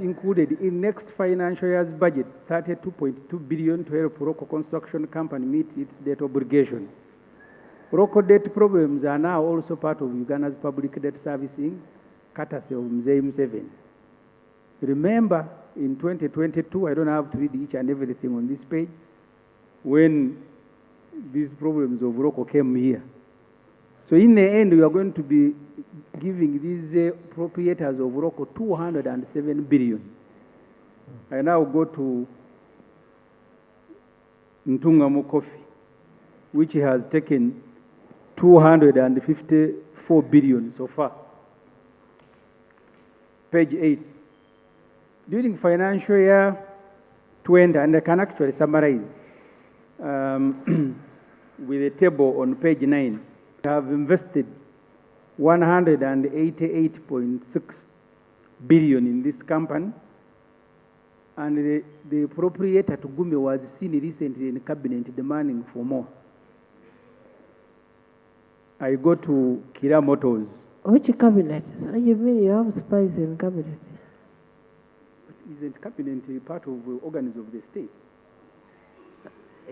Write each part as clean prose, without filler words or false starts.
included in next financial year's budget 32.2 billion to help local construction company meet its debt obligation. Local debt problems are now also part of Uganda's public debt servicing, courtesy of Mzee Museveni. Remember, in 2022, I don't have to read each and everything on this page, when these problems of local came here. So in the end, we are going to be giving these proprietors of local 207 billion. I now go to Ntungamo Coffee, which has taken 254 billion so far. Page 8. During financial year 20, and I can actually summarize with a table on page 9, we have invested 188.6 billion in this company, and the proprietor to Gumi was seen recently in the cabinet demanding for more. I go to Kira Motors. Which cabinet? So you mean you have spies in cabinet? But isn't cabinet part of the organs of the state?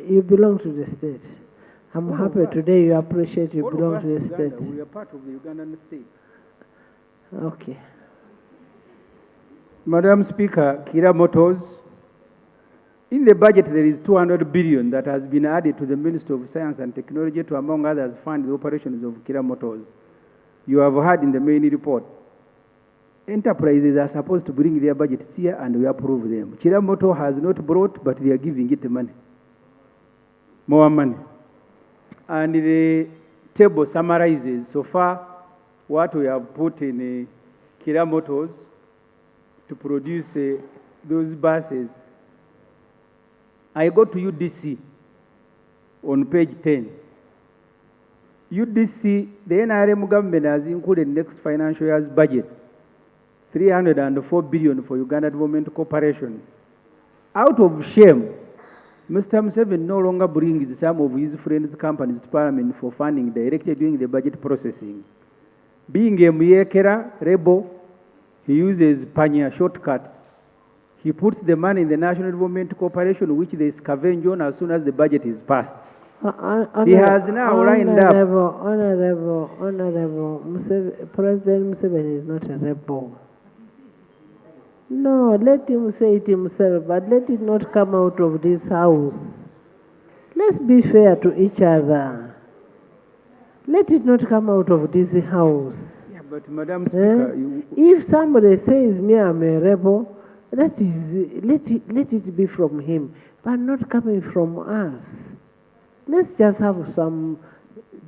You belong to the state. I'm happy today you appreciate you belong to the Uganda, state. we are part of the Ugandan state. Okay. Madam Speaker, Kira Motors, in the budget there is 200 billion that has been added to the Ministry of Science and Technology to, among others, fund the operations of Kira Motors. You have heard in the main report, enterprises are supposed to bring their budgets here and we approve them. Kira Motor has not brought, but they are giving it money. More money. And the table summarizes so far what we have put in Kira Motors to produce those buses. I go to UDC on page 10. UDC, the NRM government has included next financial year's budget 304 billion for Uganda Development Corporation. Out of shame, Mr. Museveni no longer brings some of his friends' companies to Parliament for funding directly during the budget processing. Being a Muyekera rebel, he uses panya shortcuts. He puts the money in the National Development Corporation, which they scavenge on as soon as the budget is passed. He has now lined up. Honorable, President Museveni is not a rebel. No, let him say it himself, but let it not come out of this house. Let's be fair to each other. Let it not come out of this house. Yeah, but Madam Speaker, if somebody says me I'm a rebel, let it be from him, but not coming from us. Let's just have some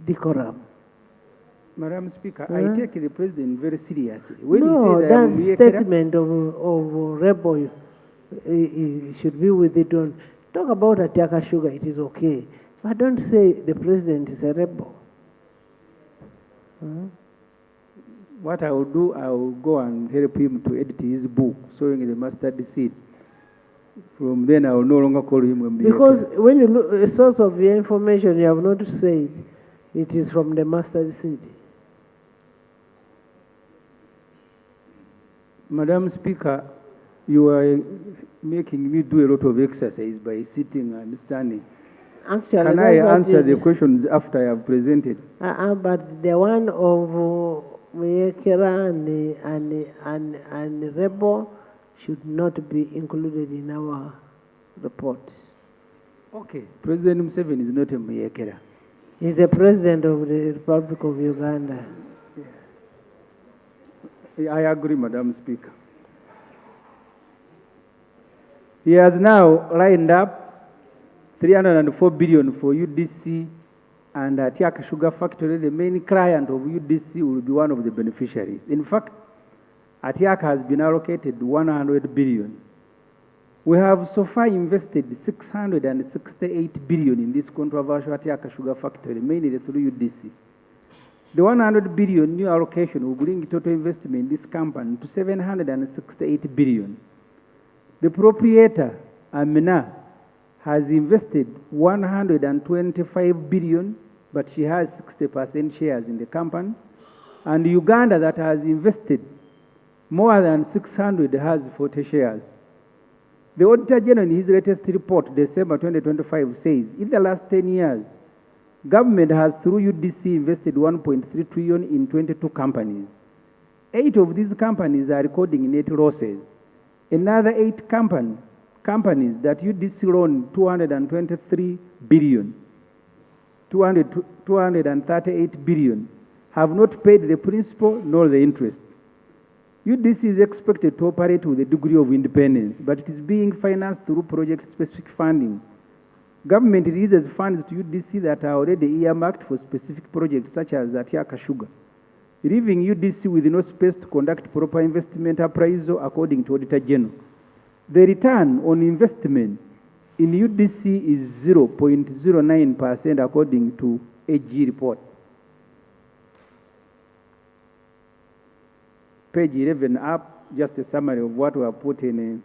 decorum. Madam Speaker, I take the president very seriously. When No, he says that Muyekera, statement of rebel should be with it. Don't talk about Atiaka Sugar, it is okay. But don't say the president is a rebel. what I will do, I will go and help him to edit his book, Sowing the Mustard Seed. From then, I will no longer call him a Muyekera. Because when you look, a source of your information, you have not said it is from the mustard seed. Madam Speaker, you are making me do a lot of exercise by sitting and standing. Actually, Can I answer the questions after I have presented? But the one of Muyekera and Rebel should not be included in our report. Okay. President Museveni is not a Muyekera. He's the president of the Republic of Uganda. I agree, Madam Speaker. He has now lined up 304 billion for UDC and Atiaka Sugar Factory. The main client of UDC will be one of the beneficiaries. In fact, Atiaka has been allocated 100 billion. We have so far invested 668 billion in this controversial Atiaka Sugar Factory, mainly through UDC. The 100 billion new allocation will bring total investment in this company to 768 billion. The proprietor, Amina, has invested 125 billion, but she has 60% shares in the company. And Uganda, that has invested More than 600 has 40 shares. The Auditor General in his latest report, December 2025, says in the last 10 years, government has through UDC invested 1.3 trillion in 22 companies. 8 of these companies are recording net losses. Another 8 companies that UDC loaned 223 billion, 238 billion, have not paid the principal nor the interest. UDC is expected to operate with a degree of independence, but it is being financed through project-specific funding. Government releases funds to UDC that are already earmarked for specific projects such as Atiaka Sugar, leaving UDC with no space to conduct proper investment appraisal according to Auditor General. The return on investment in UDC is 0.09% according to AG report. Page 11 up, just a summary of what we have put in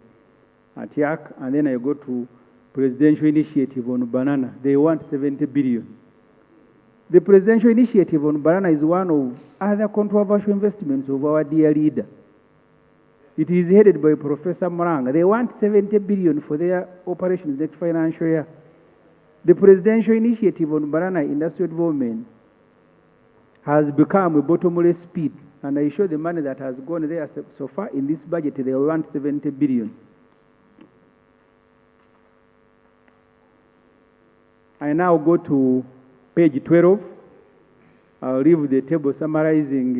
Atiak, and then I go to presidential initiative on banana. They want 70 billion. The presidential initiative on banana is one of other controversial investments of our dear leader. It is headed by Professor Moranga. They want 70 billion for their operations next financial year. The presidential initiative on banana industrial development has become a bottomless pit, and I show the money that has gone there so far in this budget. They want 70 billion. I now go to page 12. I'll leave the table summarizing